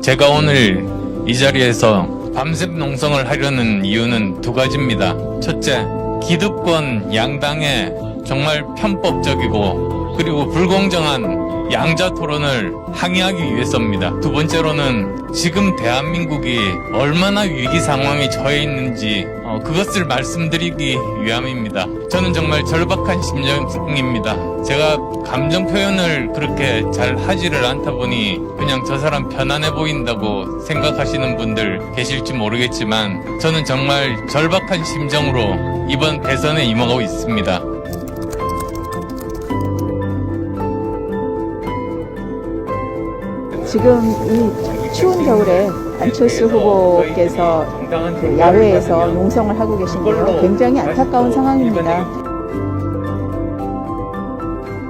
제가 오늘 이 자리에서 밤샘 농성을 하려는 이유는 두 가지입니다. 첫째, 기득권 양당의 정말 편법적이고 그리고 불공정한 양자 토론을 항의하기 위해서입니다. 두 번째로는 지금 대한민국이 얼마나 위기 상황에 처해 있는지 그것을 말씀드리기 위함입니다. 저는 정말 절박한 심정입니다. 제가 감정 표현을 그렇게 잘 하지를 않다 보니 그냥 저 사람 편안해 보인다고 생각하시는 분들 계실지 모르겠지만 저는 정말 절박한 심정으로 이번 대선에 임하고 있습니다. 지금 이 추운 겨울에 안철수 후보께서 그 야외에서 농성을 하고 계신데요. 굉장히 안타까운 상황입니다.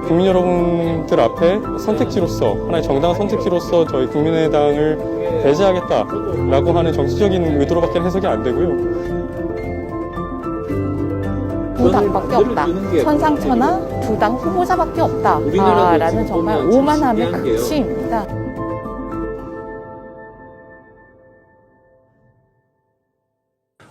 국민 여러분들 앞에 선택지로서, 하나의 정당 선택지로서 저희 국민의당을 배제하겠다라고 하는 정치적인 의도로밖에 해석이 안 되고요. 두 당밖에 없다. 천상천하 두 당 후보자밖에 없다. 라는 정말 오만함의 극치입니다.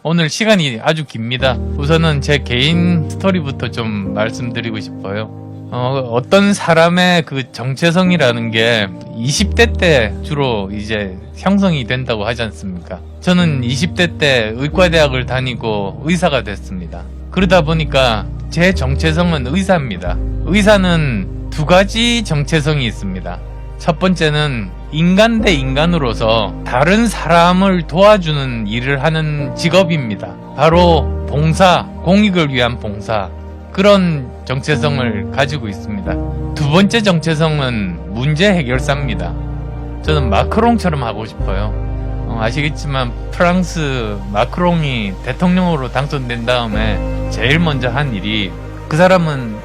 오늘 시간이 아주 깁니다. 우선은 제 개인 스토리부터 좀 말씀드리고 싶어요. 어떤 사람의 그 정체성이라는 게 20대 때 주로 이제 형성이 된다고 하지 않습니까? 저는 20대 때 의과대학을 다니고 의사가 됐습니다. 그러다 보니까 제 정체성은 의사입니다. 의사는 두 가지 정체성이 있습니다. 첫 번째는 인간 대 인간으로서 다른 사람을 도와주는 일을 하는 직업입니다. 바로 봉사, 공익을 위한 봉사, 그런 정체성을 가지고 있습니다. 두 번째 정체성은 문제 해결사입니다. 저는 마크롱처럼 하고 싶어요. 아시겠지만 프랑스 마크롱이 대통령으로 당선된 다음에 제일 먼저 한 일이, 그 사람은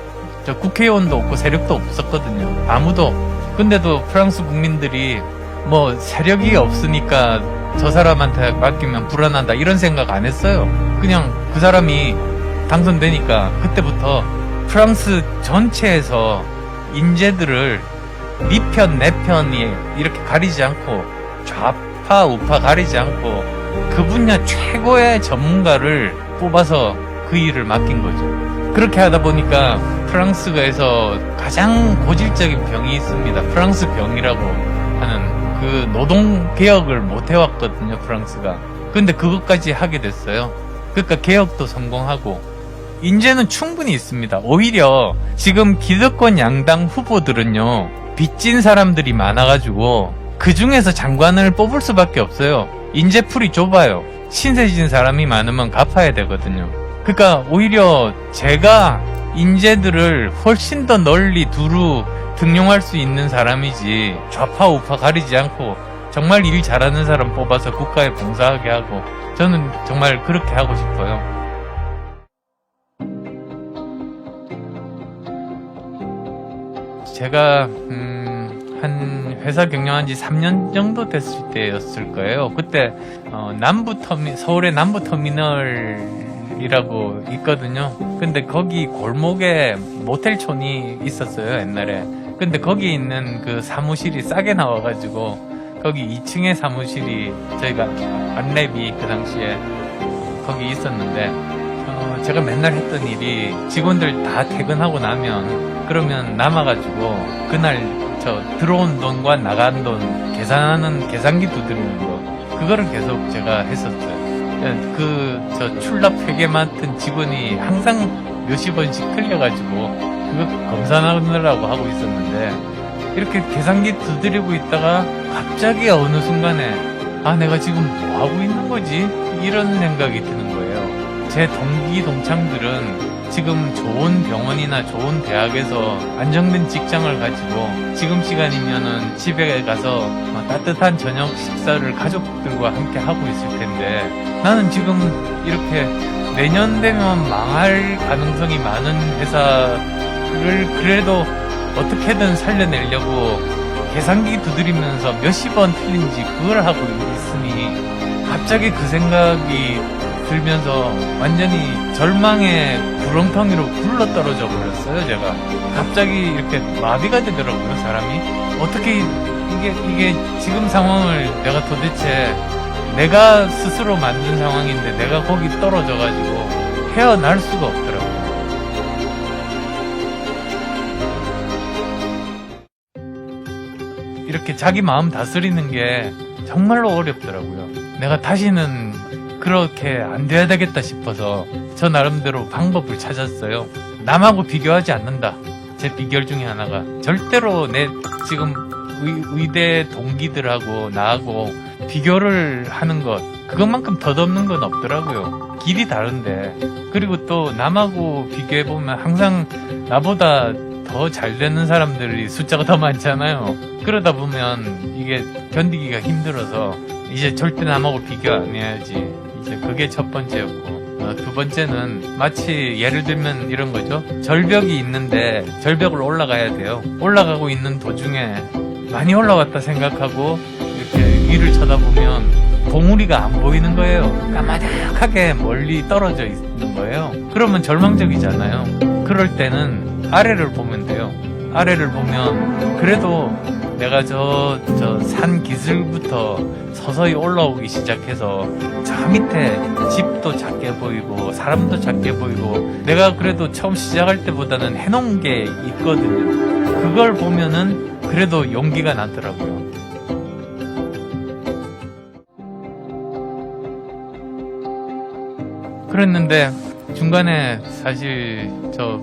저 국회의원도 없고 세력도 없었거든요. 아무도. 근데도 프랑스 국민들이 뭐 세력이 없으니까 저 사람한테 맡기면 불안하다 이런 생각 안 했어요. 그냥 그 사람이 당선되니까 그때부터 프랑스 전체에서 인재들을 네 편, 내 편이 이렇게 가리지 않고 좌파, 우파 가리지 않고 그 분야 최고의 전문가를 뽑아서 그 일을 맡긴 거죠. 그렇게 하다 보니까 프랑스에서 가장 고질적인 병이 있습니다. 프랑스 병이라고 하는 그 노동개혁을 못 해왔거든요, 프랑스가. 근데 그것까지 하게 됐어요. 그러니까 개혁도 성공하고 인재는 충분히 있습니다. 오히려 지금 기득권 양당 후보들은요, 빚진 사람들이 많아가지고 그 중에서 장관을 뽑을 수밖에 없어요. 인재풀이 좁아요. 신세진 사람이 많으면 갚아야 되거든요. 그러니까 오히려 제가 인재들을 훨씬 더 널리 두루 등용할 수 있는 사람이지, 좌파 우파 가리지 않고 정말 일 잘하는 사람 뽑아서 국가에 봉사하게 하고, 저는 정말 그렇게 하고 싶어요. 제가 한 회사 경영한 지 3년 정도 됐을 때였을 거예요. 그때 서울의 남부터미널이라고 있거든요. 근데 거기 골목에 모텔촌이 있었어요, 옛날에. 근데 거기 있는 그 사무실이 싸게 나와가지고 거기 2층에 사무실이, 저희가 안랩이 그 당시에 거기 있었는데, 제가 맨날 했던 일이 직원들 다 퇴근하고 나면 그러면 남아가지고 그날 저 들어온 돈과 나간 돈 계산하는 계산기 두드리는 거, 그거를 계속 제가 했었어요. 저 출납 회계 맡은 직원이 항상 몇십 원씩 틀려가지고 그거 검사하느라고 하고 있었는데, 이렇게 계산기 두드리고 있다가 갑자기 어느 순간에 내가 지금 뭐 하고 있는 거지? 이런 생각이 드는 거예요. 제 동기 동창들은 지금 좋은 병원이나 좋은 대학에서 안정된 직장을 가지고 지금 시간이면은 집에 가서 따뜻한 저녁 식사를 가족들과 함께 하고 있을 텐데, 나는 지금 이렇게 내년 되면 망할 가능성이 많은 회사를 그래도 어떻게든 살려내려고 계산기 두드리면서 몇십 원 틀린지 그걸 하고 있으니, 갑자기 그 생각이 들면서 완전히 절망의 구렁텅이로 굴러떨어져 버렸어요. 제가 갑자기 이렇게 마비가 되더라고요, 사람이. 어떻게 이게 지금 상황을 내가 도대체 내가 스스로 만든 상황인데 내가 거기 떨어져가지고 헤어날 수가 없더라고요. 이렇게 자기 마음 다스리는 게 정말로 어렵더라고요. 내가 다시는 그렇게 안 돼야 되겠다 싶어서 저 나름대로 방법을 찾았어요. 남하고 비교하지 않는다. 제 비결 중에 하나가 절대로 내 지금 의대 동기들하고 나하고 비교를 하는 것, 그것만큼 덧없는 건 없더라고요. 길이 다른데. 그리고 또 남하고 비교해보면 항상 나보다 더 잘 되는 사람들이 숫자가 더 많잖아요. 그러다 보면 이게 견디기가 힘들어서 이제 절대 남하고 비교 안 해야지. 이제 그게 첫 번째였고. 두 번째는 마치 예를 들면 이런 거죠. 절벽이 있는데 절벽을 올라가야 돼요. 올라가고 있는 도중에 많이 올라왔다 생각하고 이렇게 위를 쳐다보면 봉우리가 안 보이는 거예요. 까마득하게 멀리 떨어져 있는 거예요. 그러면 절망적이잖아요. 그럴 때는 아래를 보면 돼요. 아래를 보면 그래도 내가 저 산 기슭부터 서서히 올라오기 시작해서 저 밑에 집도 작게 보이고 사람도 작게 보이고 내가 그래도 처음 시작할 때보다는 해놓은 게 있거든요. 그걸 보면은 그래도 용기가 나더라고요. 그랬는데 중간에 사실 저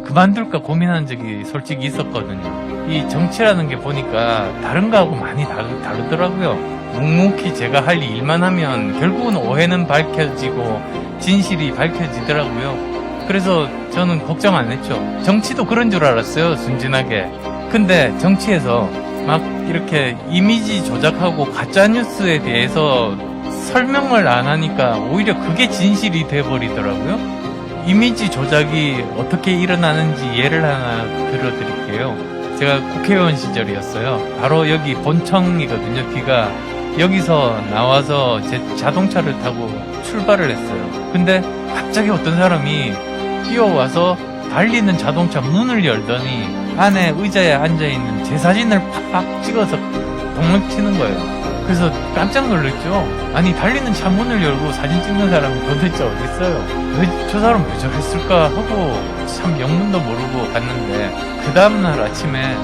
그만둘까 고민한 적이 솔직히 있었거든요. 이 정치라는 게 보니까 다른 거하고 많이 다르더라고요. 묵묵히 제가 할 일만 하면 결국은 오해는 밝혀지고 진실이 밝혀지더라고요. 그래서 저는 걱정 안 했죠. 정치도 그런 줄 알았어요, 순진하게. 근데 정치에서 막 이렇게 이미지 조작하고 가짜뉴스에 대해서 설명을 안 하니까 오히려 그게 진실이 돼버리더라고요. 이미지 조작이 어떻게 일어나는지 예를 하나 들어드릴게요. 제가 국회의원 시절이었어요. 바로 여기 본청이거든요, 귀가. 여기서 나와서 제 자동차를 타고 출발을 했어요. 근데 갑자기 어떤 사람이 뛰어와서 달리는 자동차 문을 열더니 안에 의자에 앉아있는 제 사진을 팍팍 찍어서 도망치는 거예요. 그래서 깜짝 놀랐죠. 아니 달리는 차 문을 열고 사진 찍는 사람이 도대체 어디 있어요? 왜 저 사람 왜 저랬을까 하고 참 영문도 모르고 갔는데 그 다음날 아침에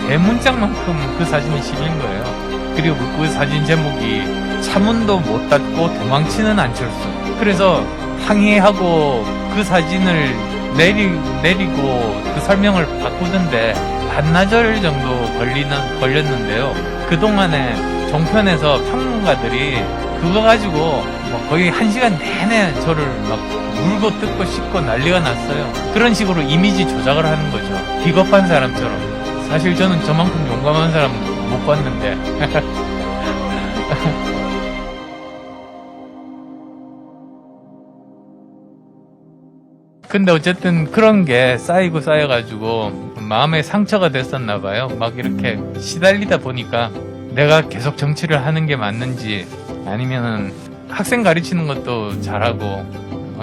대문짝만큼 그 사진이 실린 거예요. 그리고 그 사진 제목이 차문도 못 닫고 도망치는 안철수. 그래서 항의하고 그 사진을 내리고 그 설명을 바꾸던데 반나절 정도 걸렸는데요. 그동안에 종편에서 평론가들이 그거 가지고 뭐 거의 1시간 내내 저를 막 물고 뜯고 씻고 난리가 났어요. 그런 식으로 이미지 조작을 하는 거죠. 비겁한 사람처럼. 사실 저는 저만큼 용감한 사람 못 봤는데. 근데 어쨌든 그런 게 쌓이고 쌓여가지고 마음에 상처가 됐었나 봐요. 막 이렇게 시달리다 보니까 내가 계속 정치를 하는 게 맞는지 아니면은 학생 가르치는 것도 잘하고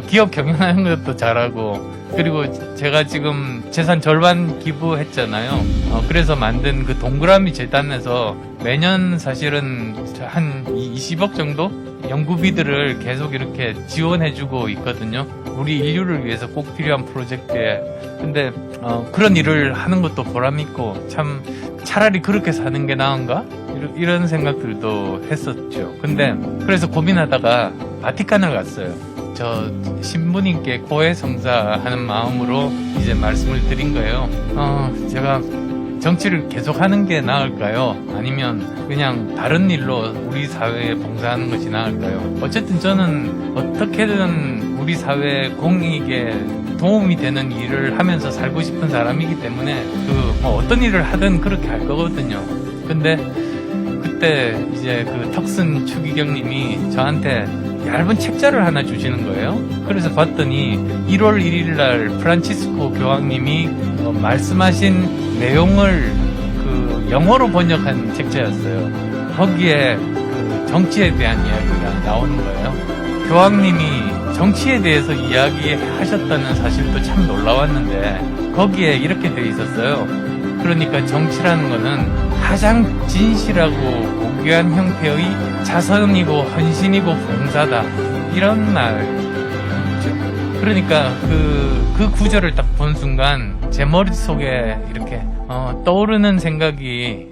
기업 경영하는 것도 잘하고 그리고 제가 지금 재산 절반 기부했잖아요. 그래서 만든 그 동그라미 재단에서 매년 사실은 한 20억 정도 연구비들을 계속 이렇게 지원해주고 있거든요. 우리 인류를 위해서 꼭 필요한 프로젝트에. 근데 그런 일을 하는 것도 보람있고 참 차라리 그렇게 사는 게 나은가? 이런 생각들도 했었죠. 근데 그래서 고민하다가 바티칸을 갔어요. 저 신부님께 고해성사하는 마음으로 이제 말씀을 드린 거예요. 제가 정치를 계속 하는 게 나을까요? 아니면 그냥 다른 일로 우리 사회에 봉사하는 것이 나을까요? 어쨌든 저는 어떻게든 우리 사회 공익에 도움이 되는 일을 하면서 살고 싶은 사람이기 때문에 어떤 일을 하든 그렇게 할 거거든요. 근데 그때 이제 그 턱슨 추기경님이 저한테 얇은 책자를 하나 주시는 거예요. 그래서 봤더니 1월 1일 날 프란치스코 교황님이 말씀하신 내용을 그 영어로 번역한 책자였어요. 거기에 그 정치에 대한 이야기가 나오는 거예요. 교황님이 정치에 대해서 이야기하셨다는 사실도 참 놀라웠는데 거기에 이렇게 돼 있었어요. 그러니까 정치라는 거는 가장 진실하고 고귀한 형태의 자선이고 헌신이고 봉사다. 이런 말이죠. 그러니까 그 구절을 딱 본 순간 제 머릿속에 이렇게 떠오르는 생각이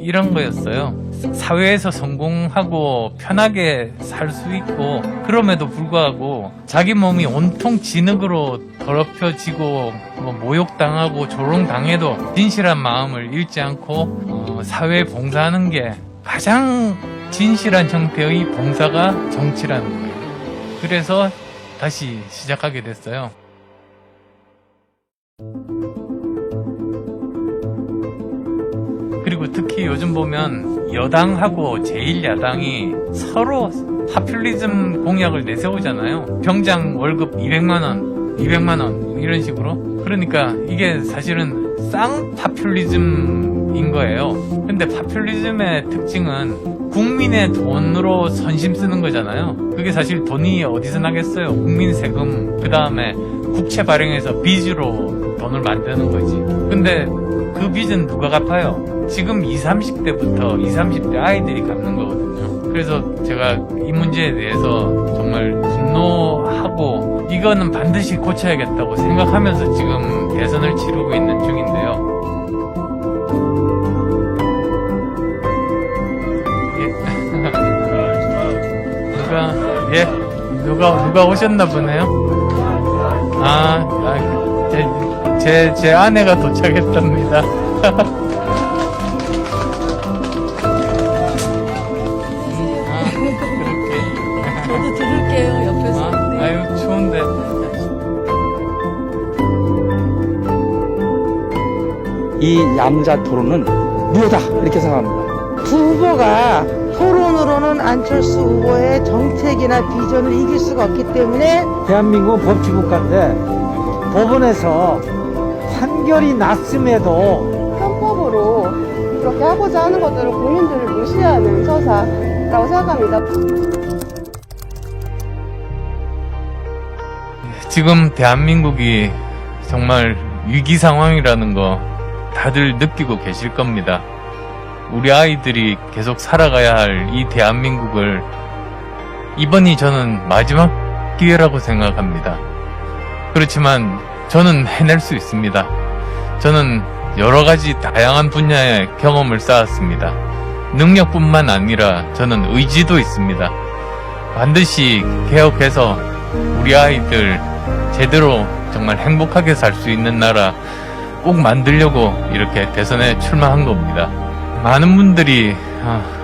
이런 거였어요. 사회에서 성공하고 편하게 살 수 있고 그럼에도 불구하고 자기 몸이 온통 진흙으로 더럽혀지고 모욕당하고 조롱당해도 진실한 마음을 잃지 않고 사회에 봉사하는 게 가장 진실한 형태의 봉사가 정치라는 거예요. 그래서 다시 시작하게 됐어요. 그리고 특히 요즘 보면 여당하고 제1야당이 서로 파퓰리즘 공약을 내세우잖아요. 병장 월급 200만원 이런 식으로. 그러니까 이게 사실은 쌍파퓰리즘인 거예요. 근데 파퓰리즘의 특징은 국민의 돈으로 선심 쓰는 거잖아요. 그게 사실 돈이 어디서 나겠어요. 국민 세금, 그 다음에 국채 발행해서 빚으로 돈을 만드는 거지. 근데 그 빚은 누가 갚아요? 지금 20, 30대부터 20, 30대 아이들이 갚는 거거든요. 그래서 제가 이 문제에 대해서 정말 분노하고 이거는 반드시 고쳐야겠다고 생각하면서 지금 대선을 치르고 있는 중인데요. 누가 오셨나 보네요. 제 아내가 도착했답니다. 저도 들을게요, 옆에서. 아유, 추운데. 이 양자 토론은 무효다 이렇게 생각합니다. 두 후보가 토론으로는 안철수 후보의 정책이나 비전을 이길 수가 없기 때문에 대한민국은 법치국가인데 법원에서 판결이 났음에도 편법으로 그렇게 하고자 하는 것들은 국민들을 무시하는 처사라고 생각합니다. 지금 대한민국이 정말 위기 상황이라는 거 다들 느끼고 계실 겁니다. 우리 아이들이 계속 살아가야 할 이 대한민국을 이번이 저는 마지막 기회라고 생각합니다. 그렇지만 저는 해낼 수 있습니다. 저는 여러 가지 다양한 분야의 경험을 쌓았습니다. 능력뿐만 아니라 저는 의지도 있습니다. 반드시 개혁해서 우리 아이들 제대로 정말 행복하게 살 수 있는 나라 꼭 만들려고 이렇게 대선에 출마한 겁니다. 많은 분들이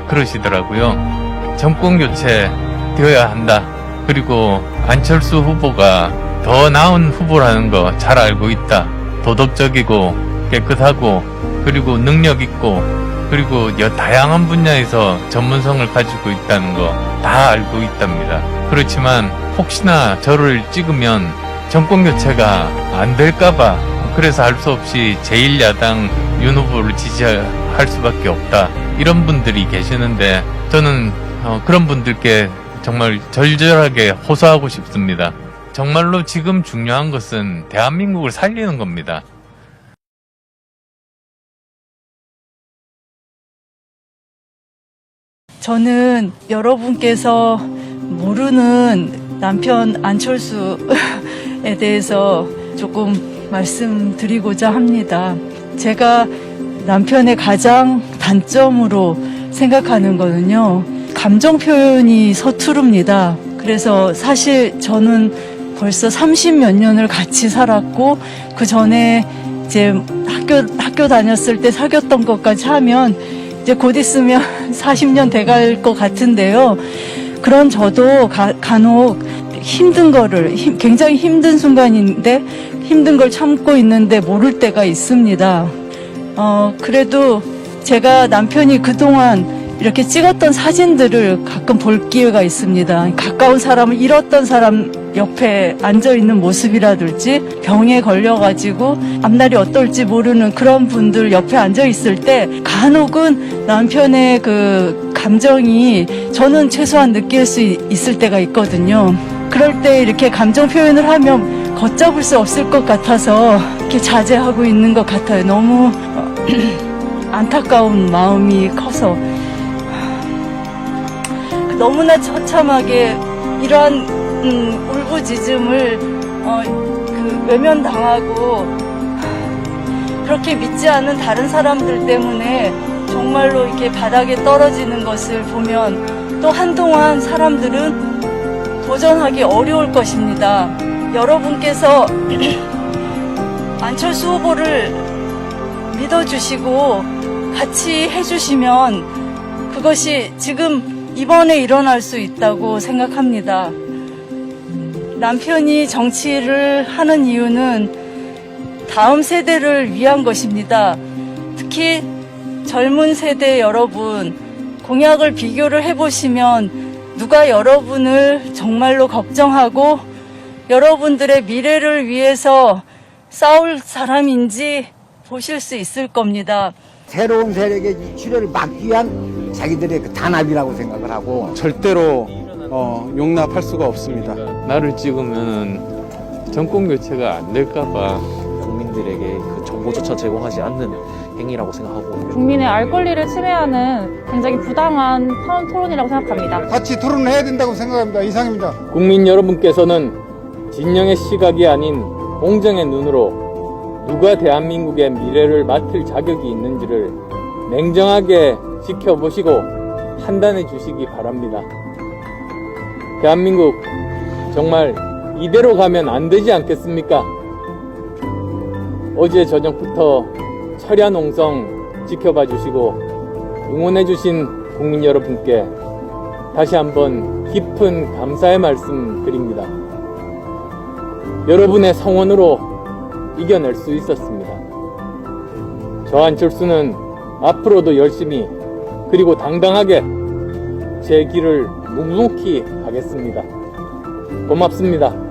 그러시더라고요. 정권 교체 되어야 한다. 그리고 안철수 후보가 더 나은 후보라는 거 잘 알고 있다. 도덕적이고 깨끗하고 그리고 능력 있고 그리고 다양한 분야에서 전문성을 가지고 있다는 거 다 알고 있답니다. 그렇지만 혹시나 저를 찍으면 정권 교체가 안 될까봐 그래서 할 수 없이 제1야당 윤 후보를 지지할 수밖에 없다. 이런 분들이 계시는데 저는 그런 분들께 정말 절절하게 호소하고 싶습니다. 정말로 지금 중요한 것은 대한민국을 살리는 겁니다. 저는 여러분께서 모르는 남편 안철수에 대해서 조금 말씀드리고자 합니다. 제가 남편의 가장 단점으로 생각하는 거는요, 감정 표현이 서투릅니다. 그래서 사실 저는 벌써 30몇 년을 같이 살았고, 그 전에 이제 학교 다녔을 때 사귀었던 것까지 하면 이제 곧 있으면 40년 돼갈 것 같은데요. 그런 저도 간혹 힘든 거를, 굉장히 힘든 순간인데 힘든 걸 참고 있는데 모를 때가 있습니다. 그래도 제가 남편이 그동안 이렇게 찍었던 사진들을 가끔 볼 기회가 있습니다. 가까운 사람을 잃었던 사람 옆에 앉아있는 모습이라든지 병에 걸려가지고 앞날이 어떨지 모르는 그런 분들 옆에 앉아있을 때 간혹은 남편의 그 감정이 저는 최소한 느낄 수 있을 때가 있거든요. 그럴 때 이렇게 감정 표현을 하면 걷잡을 수 없을 것 같아서 이렇게 자제하고 있는 것 같아요. 너무 안타까운 마음이 커서 너무나 처참하게 이러한 울부짖음을 외면당하고 그렇게 믿지 않는 다른 사람들 때문에 정말로 이렇게 바닥에 떨어지는 것을 보면 또 한동안 사람들은 도전하기 어려울 것입니다. 여러분께서 안철수 후보를 믿어주시고 같이 해주시면 그것이 지금 이번에 일어날 수 있다고 생각합니다. 남편이 정치를 하는 이유는 다음 세대를 위한 것입니다. 특히 젊은 세대 여러분, 공약을 비교를 해보시면 누가 여러분을 정말로 걱정하고 여러분들의 미래를 위해서 싸울 사람인지 보실 수 있을 겁니다. 새로운 세력의 출혈을 막기 위한 자기들의 그 단합이라고 생각을 하고 절대로 용납할 수가 없습니다. 나를 찍으면 정권 교체가 안 될까봐. 국민들에게 그 정보조차 제공하지 않는 행위라고 생각하고 국민의 알 권리를 침해하는 굉장히 부당한 타운 토론이라고 생각합니다. 같이 토론을 해야 된다고 생각합니다. 이상입니다. 국민 여러분께서는 진영의 시각이 아닌 공정의 눈으로 누가 대한민국의 미래를 맡을 자격이 있는지를 냉정하게 지켜보시고 판단해 주시기 바랍니다. 대한민국 정말 이대로 가면 안 되지 않겠습니까? 어제 저녁부터 철야 농성 지켜봐 주시고 응원해 주신 국민 여러분께 다시 한번 깊은 감사의 말씀 드립니다. 여러분의 성원으로 이겨낼 수 있었습니다. 저 안철수는 앞으로도 열심히 그리고 당당하게 제 길을 묵묵히 가겠습니다. 고맙습니다.